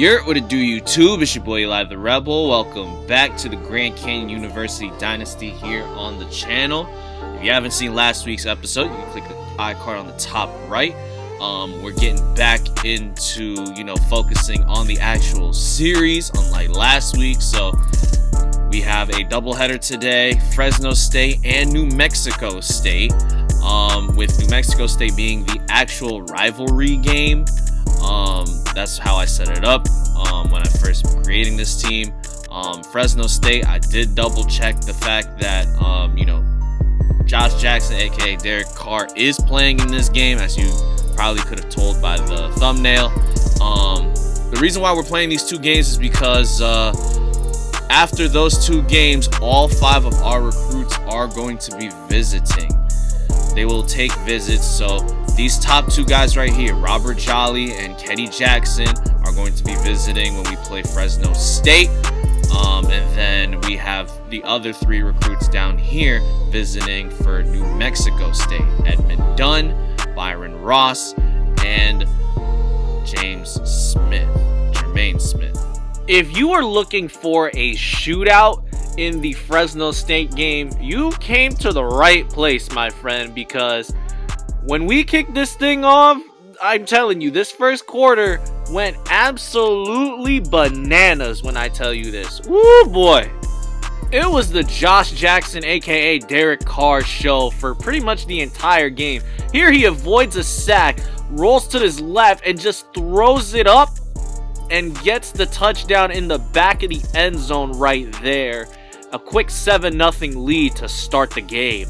What it do, YouTube? It's your boy Eli the Rebel. Welcome back to the Grand Canyon University Dynasty here on the channel. If you haven't seen last week's episode, you can click the iCard on the top right. We're getting back into, focusing on the actual series, unlike last week. So we have a doubleheader today, Fresno State and New Mexico State. With New Mexico State being the actual rivalry game. That's how I set it up when I first creating this team. Fresno State, I did double check the fact that Josh Jackson, aka Derek Carr, is playing in this game, as you probably could have told by the thumbnail. The reason why we're playing these two games is because after those two games, all 5 of our recruits are going to be visiting. They will take visits, so these top 2 guys right here, Robert Jolly and Kenny Jackson, are going to be visiting when we play Fresno State. And then we have the other 3 recruits down here visiting for New Mexico State. Edmund Dunn, Byron Ross, and Jermaine Smith. If you are looking for a shootout in the Fresno State game, you came to the right place, my friend, because when we kicked this thing off, I'm telling you, this first quarter went absolutely bananas when I tell you this. Woo boy. It was the Josh Jackson, aka Derek Carr, show for pretty much the entire game. Here he avoids a sack, rolls to his left, and just throws it up and gets the touchdown in the back of the end zone right there. A quick 7-0 lead to start the game.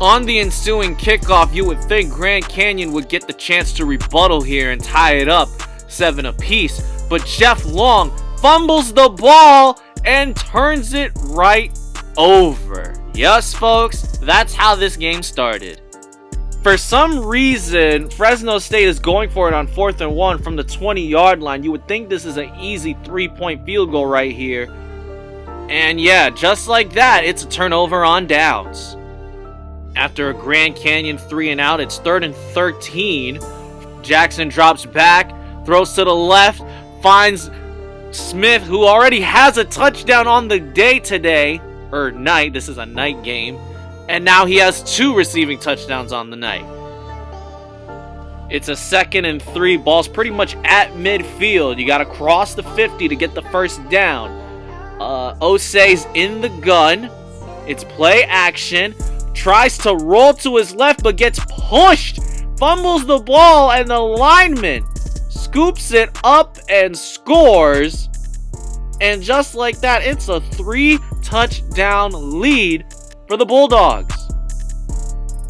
On the ensuing kickoff, you would think Grand Canyon would get the chance to rebuttal here and tie it up 7 apiece, but Jeff Long fumbles the ball and turns it right over. Yes, folks, that's how this game started. For some reason, Fresno State is going for it on 4th and 1 from the 20-yard line. You would think this is an easy 3-point field goal right here. And yeah, just like that, it's a turnover on downs. After a Grand Canyon 3 and out, it's 3rd and 13. Jackson drops back, throws to the left, finds Smith, who already has a touchdown on the day today, or night. This is a night game. And now he has 2 receiving touchdowns on the night. It's a 2nd and 3. Ball's pretty much at midfield. You got to cross the 50 to get the first down. Osei's in the gun. It's play action. Tries to roll to his left, but gets pushed. Fumbles the ball, and the lineman scoops it up and scores. And just like that, it's a 3-touchdown lead for the Bulldogs.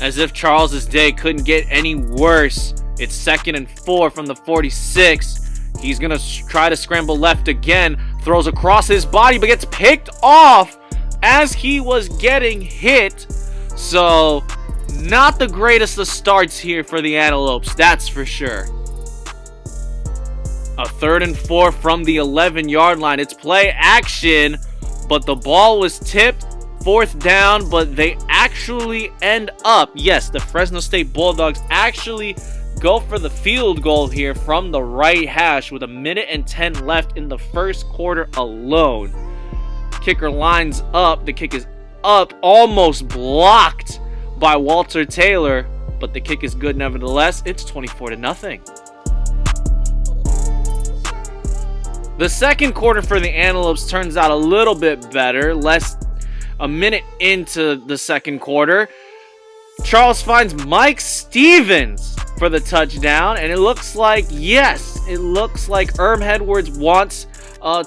As if Charles's day couldn't get any worse. It's 2nd and 4 from the 46. He's going to try to scramble left again. Throws across his body, but gets picked off as he was getting hit. So, not the greatest of starts here for the Antelopes, that's for sure. A 3rd and 4 from the 11-yard line. It's play action, but the ball was tipped. 4th down, but they actually end up, yes, the Fresno State Bulldogs actually go for the field goal here from the right hash with 1:10 left in the first quarter alone. Kicker lines up. The kick is up, almost blocked by Walter Taylor, but the kick is good nevertheless. It's 24-0. The second quarter for the Antelopes turns out a little bit better. A minute into the second quarter, Charles finds Mike Stevens for the touchdown, and it looks like Herm Edwards wants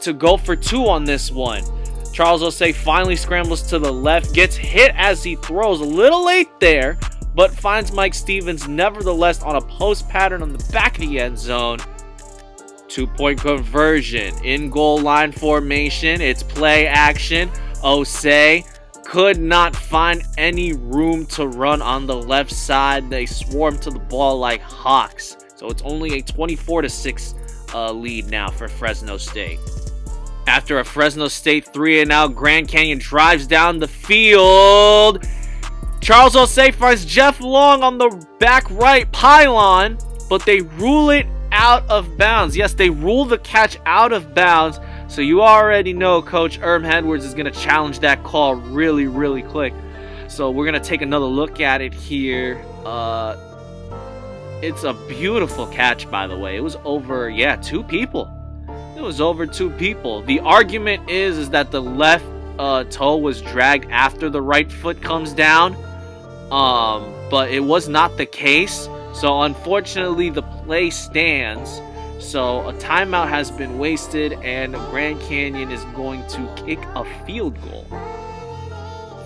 to go for 2 on this one. Charles Osei finally scrambles to the left, gets hit as he throws, a little late there, but finds Mike Stevens nevertheless on a post pattern on the back of the end zone. 2-point conversion, in goal line formation, it's play action. Osei could not find any room to run on the left side. They swarm to the ball like hawks. So it's only a 24-6 lead now for Fresno State. After a Fresno State 3 and out, Grand Canyon drives down the field. Charles Osei finds Jeff Long on the back right pylon, but they rule it out of bounds. Yes, they rule the catch out of bounds. So you already know Coach Herm Edwards is going to challenge that call really, really quick. So we're going to take another look at it here. It's a beautiful catch, by the way. It was over, 2 people. It was over 2 people. The argument is that the left toe was dragged after the right foot comes down. But it was not the case. So unfortunately, the play stands. So a timeout has been wasted, and Grand Canyon is going to kick a field goal.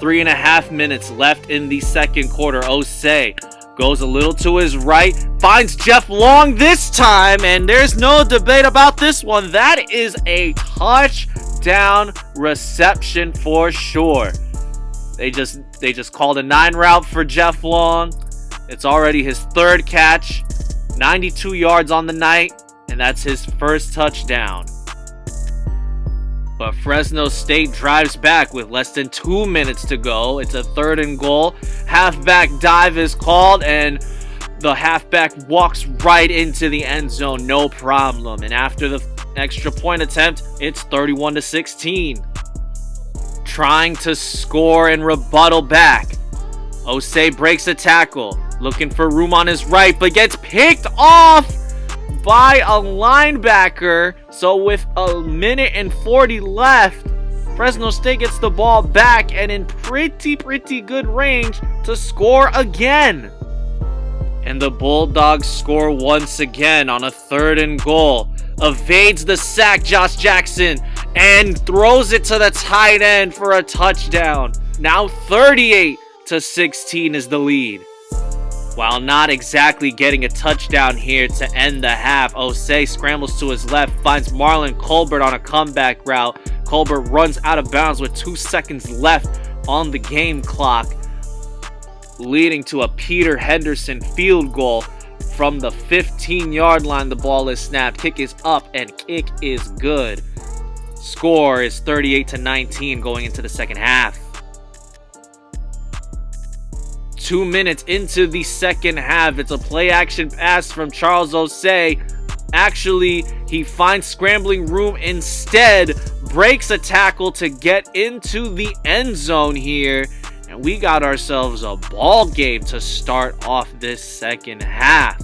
3.5 minutes left in the second quarter. Osei goes a little to his right, finds Jeff Long this time, and there's no debate about this one. That is a touchdown reception for sure. They just called a 9 route for Jeff Long. It's already his 3rd catch, 92 yards on the night, and that's his first touchdown. But Fresno State drives back with less than 2 minutes to go. It's a 3rd and goal. Halfback dive is called, and the halfback walks right into the end zone, no problem. And after the extra point attempt, it's 31-16. Trying to score and rebuttal back. Osei breaks a tackle, looking for room on his right, but gets picked off by a linebacker. So with 1:40 left, Fresno State gets the ball back and in pretty good range to score again. And the Bulldogs score once again on a 3rd and goal. Evades the sack, Josh Jackson, and throws it to the tight end for a touchdown. Now 38-16 is the lead. While not exactly getting a touchdown here to end the half, Osei scrambles to his left, finds Marlon Colbert on a comeback route. Colbert runs out of bounds with 2 seconds left on the game clock, leading to a Peter Henderson field goal from the 15-yard line. The ball is snapped. Kick is up and kick is good. Score is 38-19 going into the second half. 2 minutes into the second half, it's a play action pass from Charles Osei. Actually, he finds scrambling room instead, breaks a tackle to get into the end zone here, and we got ourselves a ball game to start off this second half.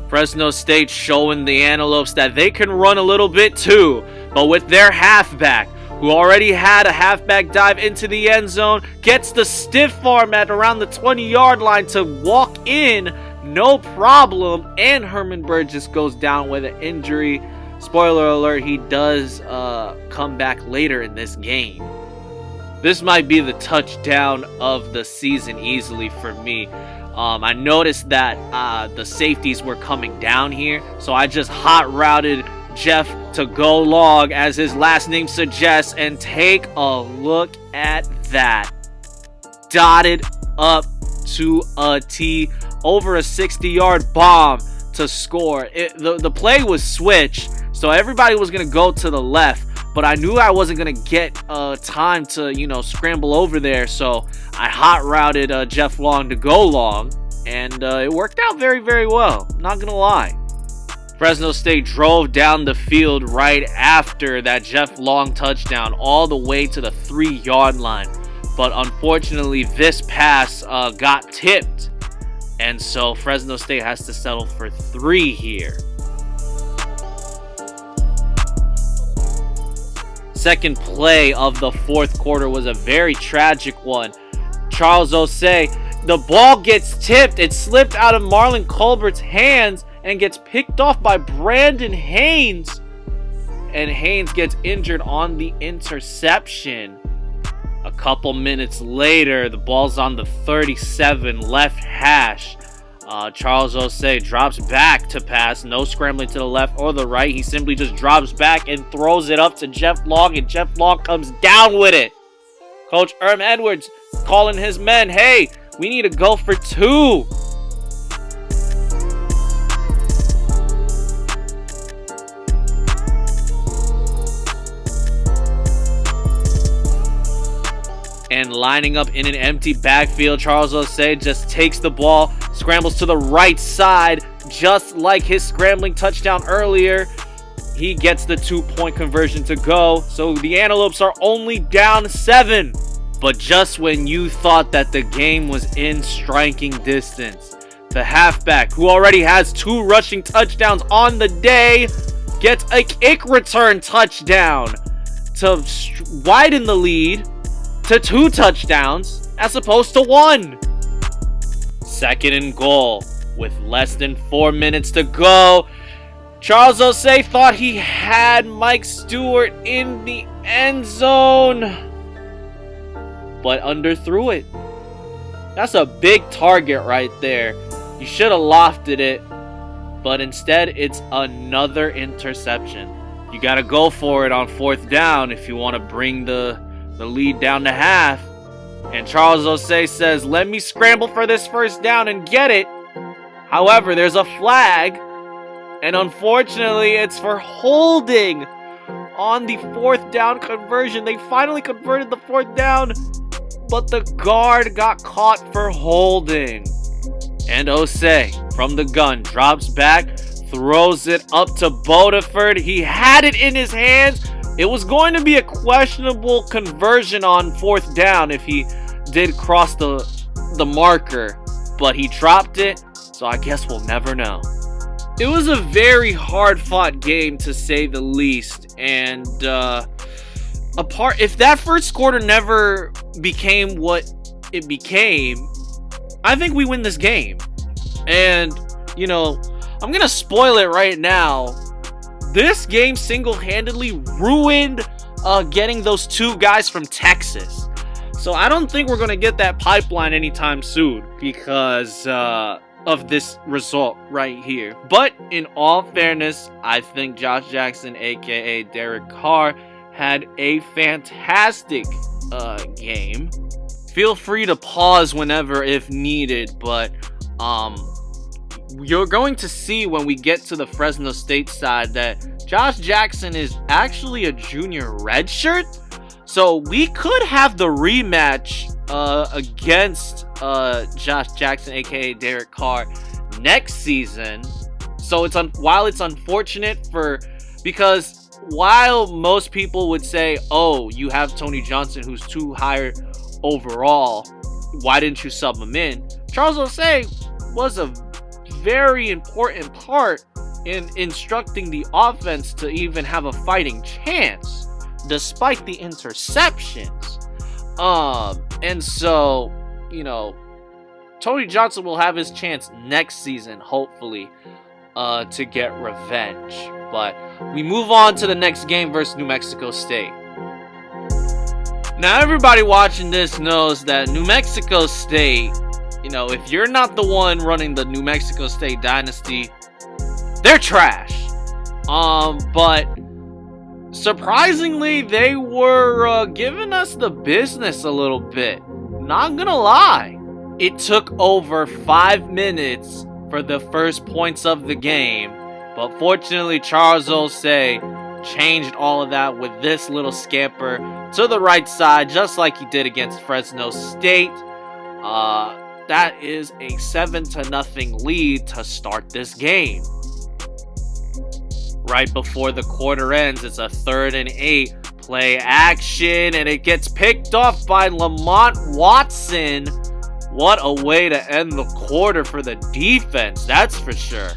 Fresno State showing the Antelopes that they can run a little bit too, but with their halfback, who already had a halfback dive into the end zone, gets the stiff arm at around the 20-yard line to walk in, no problem, and Herman Burgess goes down with an injury. Spoiler alert, he does come back later in this game. This might be the touchdown of the season easily for me. I noticed that the safeties were coming down here, so I just hot routed Jeff to go long, as his last name suggests, and take a look at that. Dotted up to a T, over a 60-yard bomb to score. The play was switched, so everybody was going to go to the left, but I knew I wasn't going to get time to, scramble over there, so I hot routed Jeff Long to go long, and it worked out very, very well. Not going to lie. Fresno State drove down the field right after that Jeff Long touchdown all the way to the 3-yard line. But unfortunately, this pass got tipped. And so Fresno State has to settle for 3 here. Second play of the fourth quarter was a very tragic one. Charles Osei, the ball gets tipped. It slipped out of Marlon Colbert's hands and gets picked off by Brandon Haynes. And Haynes gets injured on the interception. A couple minutes later, the ball's on the 37 left hash. Charles Osei drops back to pass. No scrambling to the left or the right. He simply just drops back and throws it up to Jeff Long, and Jeff Long comes down with it. Coach Herm Edwards calling his men, hey, we need to go for 2. and lining up in an empty backfield. Charles Osei just takes the ball, scrambles to the right side, just like his scrambling touchdown earlier. He gets the 2-point conversion to go, so the Antelopes are only down 7. But just when you thought that the game was in striking distance, the halfback, who already has 2 rushing touchdowns on the day, gets a kick return touchdown to widen the lead to 2 touchdowns as opposed to 1. 2nd and goal with less than 4 minutes to go. Charles Osei thought he had Mike Stewart in the end zone, but underthrew it. That's a big target right there. You should have lofted it, but instead it's another interception. You got to go for it on 4th down if you want to bring the lead down to half. And Charles Osei says, let me scramble for this 1st down and get it. However, there's a flag, and unfortunately it's for holding on the 4th down conversion. They finally converted the 4th down, but the guard got caught for holding. And Osei, from the gun, drops back, throws it up to Bodeford. He had it in his hands. It was going to be a questionable conversion on 4th down if he did cross the marker, but he dropped it, so I guess we'll never know. It was a very hard-fought game, to say the least, and if that first quarter never became what it became, I think we win this game. And, you know, I'm gonna spoil it right now. This game single-handedly ruined getting those 2 guys from Texas. So I don't think we're gonna get that pipeline anytime soon because of this result right here. But in all fairness, I think Josh Jackson, aka Derek Carr, had a fantastic game. Feel free to pause whenever if needed, but you're going to see when we get to the Fresno State side that Josh Jackson is actually a junior redshirt. So we could have the rematch against Josh Jackson, aka Derek Carr, next season. So while it's unfortunate because while most people would say, oh, you have Tony Johnson who's too high overall, why didn't you sub him in? Charles Osei was a very important part in instructing the offense to even have a fighting chance, despite the interceptions. And so, you know, Tony Johnson will have his chance next season, hopefully, to get revenge. But we move on to the next game versus New Mexico State. Now, everybody watching this knows that New Mexico State, you know, if you're not the one running the New Mexico State Dynasty, they're trash. But surprisingly, they were giving us the business a little bit. Not gonna lie. It took over 5 minutes for the first points of the game. But fortunately, Charles Osei changed all of that with this little scamper to the right side, just like he did against Fresno State. That is a 7-0 lead to start this game. Right before the quarter ends, it's a 3rd and 8. Play action, and it gets picked off by Lamont Watson. What a way to end the quarter for the defense, that's for sure.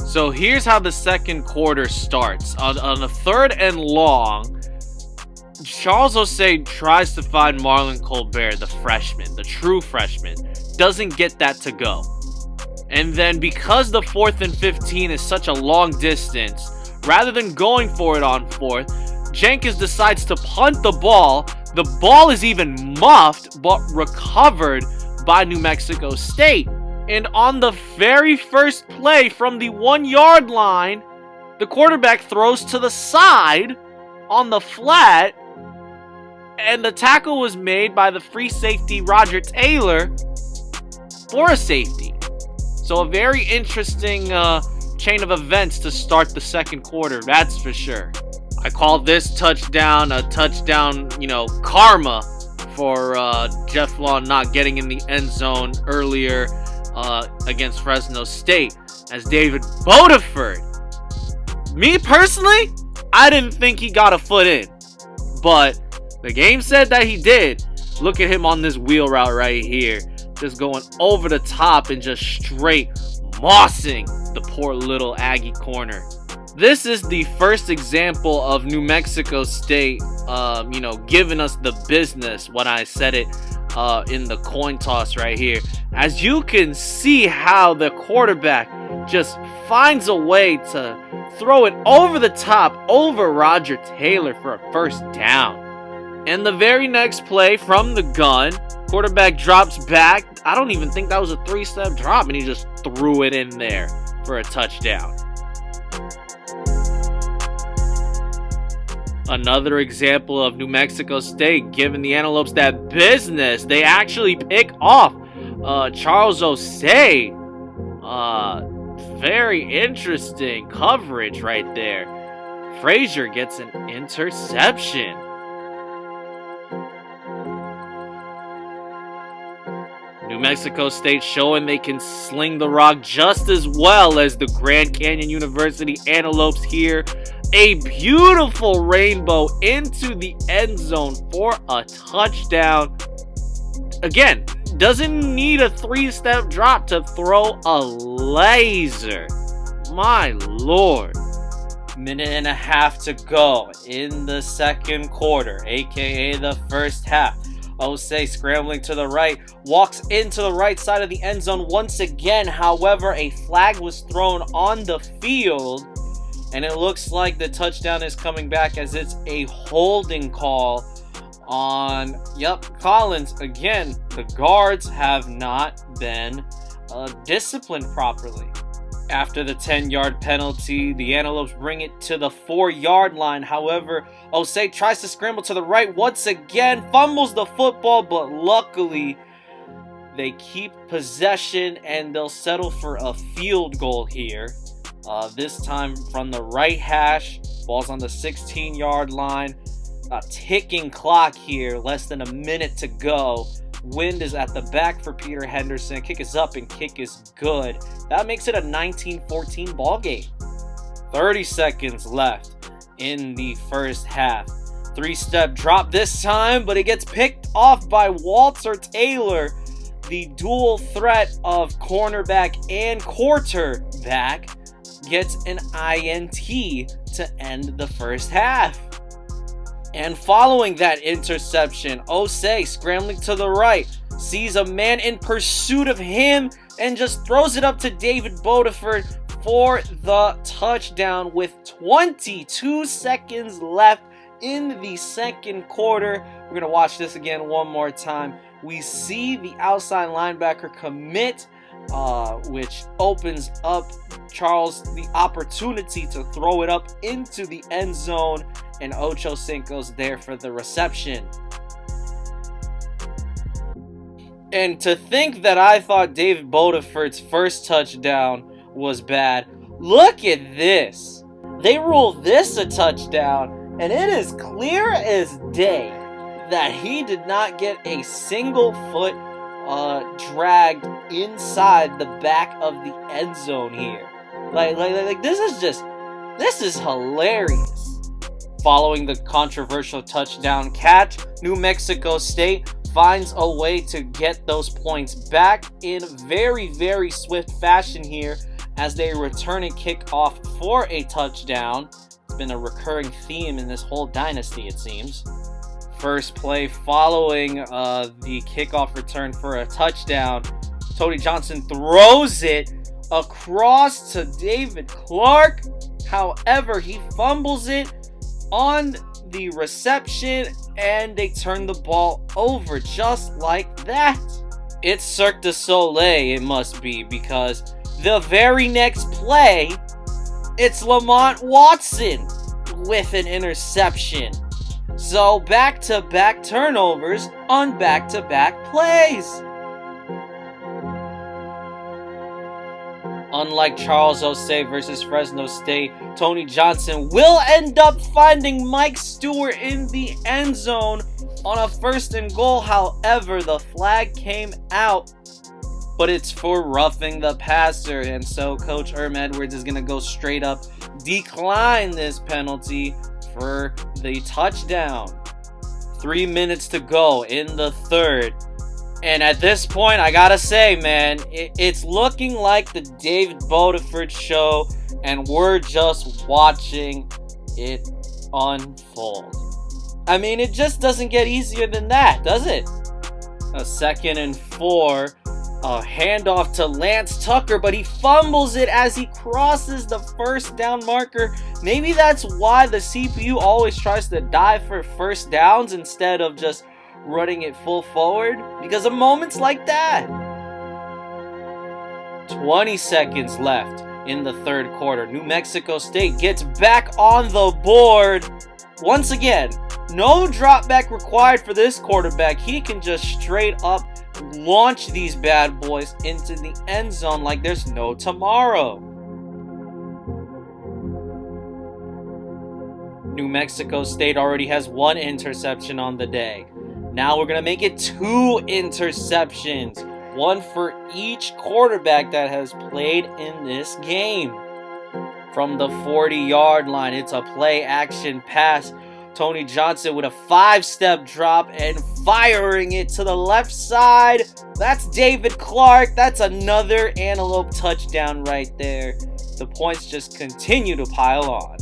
So here's how the second quarter starts. On a 3rd and long, Charles Osei tries to find Marlon Colbert, the freshman, the true freshman. Doesn't get that to go. And then because the 4th and 15 is such a long distance, rather than going for it on 4th, Jenkins decides to punt the ball. The ball is even muffed, but recovered by New Mexico State. And on the very first play from the 1-yard line, the quarterback throws to the side on the flat, and the tackle was made by the free safety Roger Taylor for a safety. So a very interesting chain of events to start the second quarter, that's for sure. I call this touchdown a touchdown, karma for Jeff Long not getting in the end zone earlier against Fresno State. As David Bodiford, me personally, I didn't think he got a foot in, but the game said that he did. Look at him on this wheel route right here, just going over the top and just straight mossing the poor little Aggie corner. This is the first example of New Mexico State, giving us the business when I said it in the coin toss right here. As you can see how the quarterback just finds a way to throw it over the top over Roger Taylor for a first down. And the very next play from the gun, quarterback drops back. I don't even think that was a 3-step drop, and he just threw it in there for a touchdown. Another example of New Mexico State giving the Antelopes that business. They actually pick off Charles Osei. Very interesting coverage right there. Frazier gets an interception. New Mexico State showing they can sling the rock just as well as the Grand Canyon University Antelopes here. A beautiful rainbow into the end zone for a touchdown. Again, doesn't need a 3-step drop to throw a laser. My lord. Minute and a half to go in the second quarter, aka the first half. Osei scrambling to the right, walks into the right side of the end zone once again. However, a flag was thrown on the field, and it looks like the touchdown is coming back as it's a holding call on, Collins. Again, the guards have not been disciplined properly. After the 10-yard penalty, the Antelopes bring it to the 4-yard line. However, Osei tries to scramble to the right once again, fumbles the football, but luckily they keep possession and they'll settle for a field goal here. This time from the right hash, ball's on the 16-yard line. A ticking clock here, less than a minute to go. Wind is at the back for Peter Henderson. Kick is up and kick is good. That makes it a 19-14 ball game. 30 seconds left in the first half. 3-step drop this time, but it gets picked off by Walter Taylor. The dual threat of cornerback and quarterback gets an INT to end the first half. And following that interception, Osei scrambling to the right, sees a man in pursuit of him and just throws it up to David Bodiford for the touchdown with 22 seconds left in the second quarter. We're going to watch this again one more time. We see the outside linebacker commit, which opens up Charles the opportunity to throw it up into the end zone, and Ocho Cinco's there for the reception. And to think that I thought David Bodiford's first touchdown was bad, look at this. They rule this a touchdown, and it is clear as day that he did not get a single foot dragged inside the back of the end zone here. Like this is hilarious. Following the controversial touchdown catch, New Mexico State finds a way to get those points back in very, very swift fashion here as they return a kickoff for a touchdown. It's been a recurring theme in this whole dynasty, it seems. First play following the kickoff return for a touchdown. Tony Johnson throws it across to David Clark. However, he fumbles it on the reception and they turn the ball over just like that. It's Cirque du Soleil, it must be, because the very next play, it's Lamont Watson with an interception. So back-to-back turnovers on back-to-back plays. Unlike Charles Osei versus Fresno State, Tony Johnson will end up finding Mike Stewart in the end zone on a 1st and goal. However, the flag came out, but it's for roughing the passer, and so Coach Herm Edwards is going to go straight up decline this penalty for the touchdown. 3 minutes to go in the third. And at this point, I gotta say, man, it's looking like the David Bodiford show, and we're just watching it unfold. I mean, it just doesn't get easier than that, does it? A 2nd and 4, a handoff to Lance Tucker, but he fumbles it as he crosses the 1st down marker. Maybe that's why the CPU always tries to dive for 1st downs instead of just running it full forward, because of moments like that. 20 seconds left in the 3rd quarter. New Mexico State gets back on the board. Once again, no drop back required for this quarterback. He can just straight up launch these bad boys into the end zone like there's no tomorrow. New Mexico State already has 1 interception on the day. Now we're going to make it 2 interceptions. 1 for each quarterback that has played in this game. From the 40-yard line, it's a play-action pass. Tony Johnson with a 5-step drop and firing it to the left side. That's David Clark. That's another Antelope touchdown right there. The points just continue to pile on.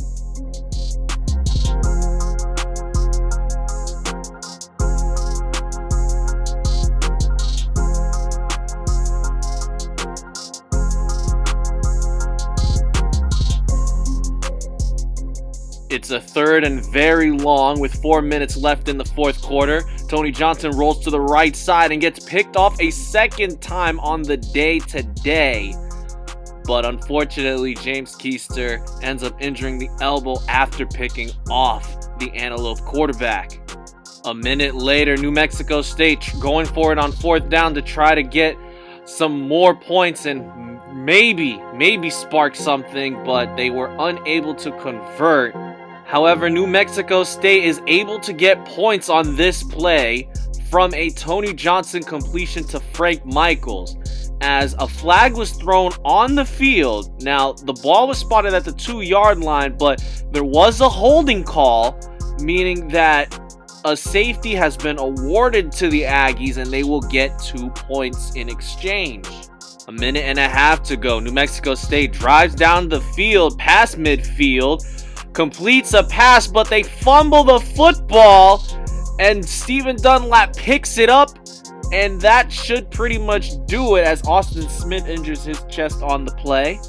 It's a 3rd and very long with 4 minutes left in the 4th quarter. Tony Johnson rolls to the right side and gets picked off a 2nd time on the day today. But unfortunately, James Keister ends up injuring the elbow after picking off the Antelope quarterback. A minute later, New Mexico State going for it on 4th down to try to get some more points and maybe spark something, but they were unable to convert. However, New Mexico State is able to get points on this play from a Tony Johnson completion to Frank Michaels, as a flag was thrown on the field. Now, the ball was spotted at the 2-yard line, but there was a holding call, meaning that a safety has been awarded to the Aggies and they will get 2 points in exchange. A minute and a half to go. New Mexico State drives down the field past midfield, completes a pass, but they fumble the football, and Steven Dunlap picks it up, and that should pretty much do it as Austin Smith injures his chest on the play.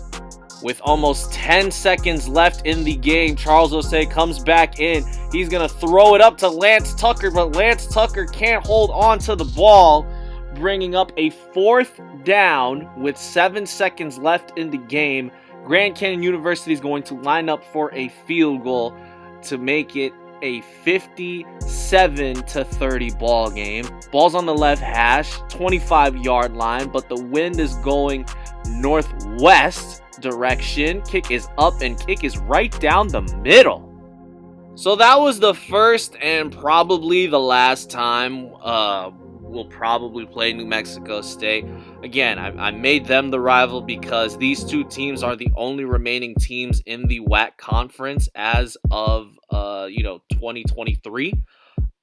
With almost 10 seconds left in the game, Charles Osei comes back in. He's going to throw it up to Lance Tucker, but Lance Tucker can't hold on to the ball, bringing up a 4th down with 7 seconds left in the game. Grand Canyon University is going to line up for a field goal to make it a 57-30 ball game. Ball's on the left hash, 25-yard line, but the wind is going northwest direction. Kick is up and kick is right down the middle. So that was the first and probably the last time we'll probably play New Mexico State. Again, I made them the rival because these 2 teams are the only remaining teams in the WAC conference as of 2023.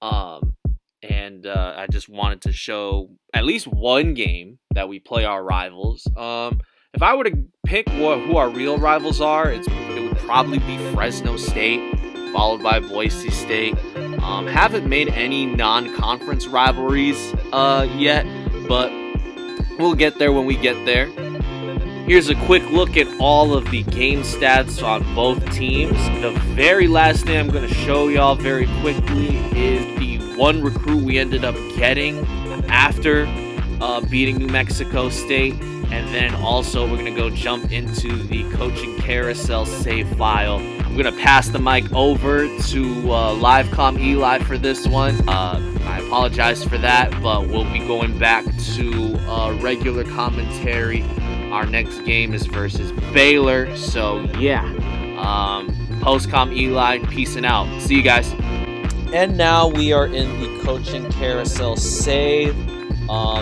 And I just wanted to show at least one game that we play our rivals. If I were to pick who our real rivals are, it would probably be Fresno State, followed by Boise State. Haven't made any non-conference rivalries yet, but we'll get there when we get there. Here's a quick look at all of the game stats on both teams. The very last thing I'm going to show y'all very quickly is the one recruit we ended up getting after beating New Mexico State. And then also we're going to go jump into the coaching carousel save file. I'm going to pass the mic over to Livecom Eli for this one. I apologize for that, but we'll be going back to regular commentary Our next game is versus Baylor. So yeah, Postcom Eli, peacing out. See you guys. And now we are in the coaching carousel save.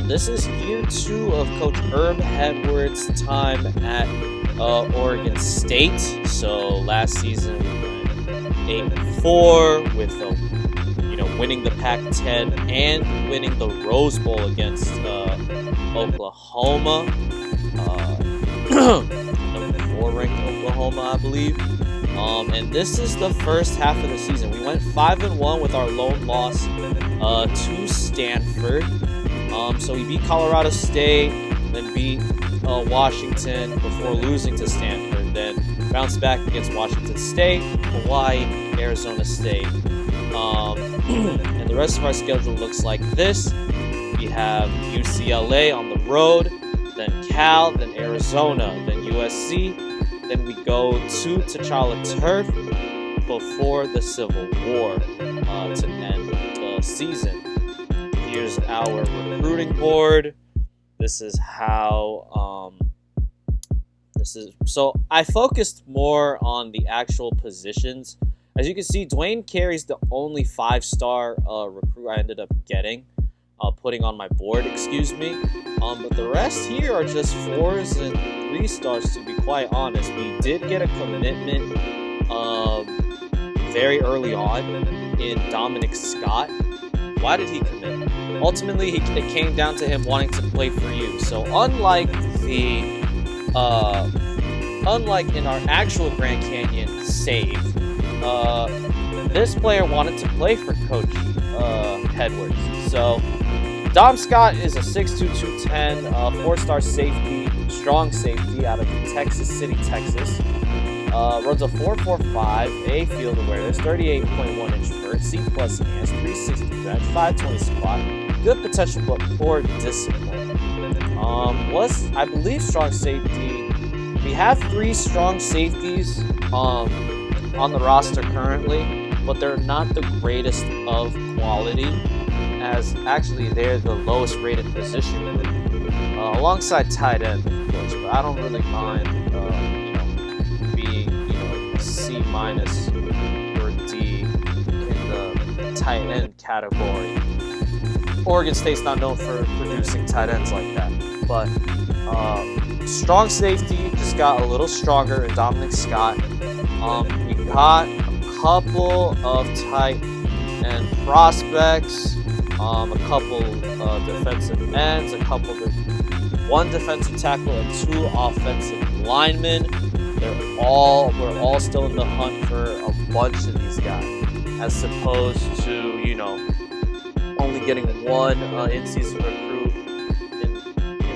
This is year 2 of Coach Herm Edwards' time at Oregon State. So last season we went 8-4 with winning the Pac-10 and winning the Rose Bowl against Oklahoma. Number 4 ranked Oklahoma, I believe. And this is the first half of the season. We went 5-1 with our lone loss to Stanford. So we beat Colorado State, then beat Washington before losing to Stanford, then bounced back against Washington State, Hawaii, Arizona State. And the rest of our schedule looks like this. We have UCLA on the road, then Cal, then Arizona, then USC. Then we go to T'Challa Turf before the Civil War to end the season. Here's our recruiting board. This is how so I focused more on the actual positions. As you can see, Dwayne Carey's the only 5-star recruit I ended up getting, putting on my board, but the rest here are just 4s and 3 stars, to be quite honest. We did get a commitment very early on in Dominic Scott. Why did he commit? Ultimately, it came down to him wanting to play for you. So unlike in our actual Grand Canyon save, this player wanted to play for Coach Edwards. So Dom Scott is a 6'2", 210, 4-star safety, strong safety out of Texas City, Texas. Runs a 4.45, A field awareness, 38.1 inch vert, C plus hands, 360 bench, 520 squat. Good potential, but poor discipline. I believe strong safety. We have 3 strong safeties on the roster currently, but they're not the greatest of quality, as actually they're the lowest rated position group, alongside tight end, of course. But I don't really mind being a C- or D in the tight end category. Oregon State's not known for producing tight ends like that, but strong safety just got a little stronger in Dominic Scott. We got a couple of tight end prospects, a couple defensive ends, one defensive tackle, and 2 offensive linemen. We're all still in the hunt for a bunch of these guys, as opposed to only getting one in-season recruit in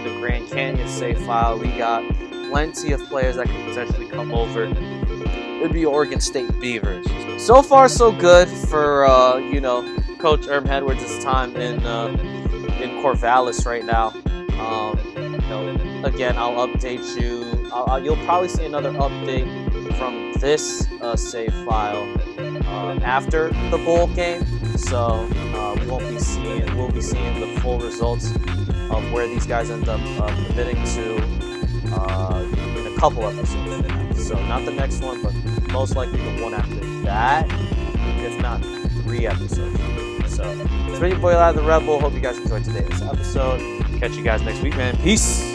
the Grand Canyon save file. We got plenty of players that could potentially come over. It'd be Oregon State Beavers. So far, so good for Coach Herm Edwards' time in Corvallis right now. Again, I'll update you. You'll probably see another update from this save file after the bowl game. So we'll be seeing the full results of where these guys end up committing to in a couple episodes. So not the next one, but most likely the one after that, if not 3 episodes. So it's been your boy Eli the Rebel. Hope you guys enjoyed today's episode. Catch you guys next week, man. Peace.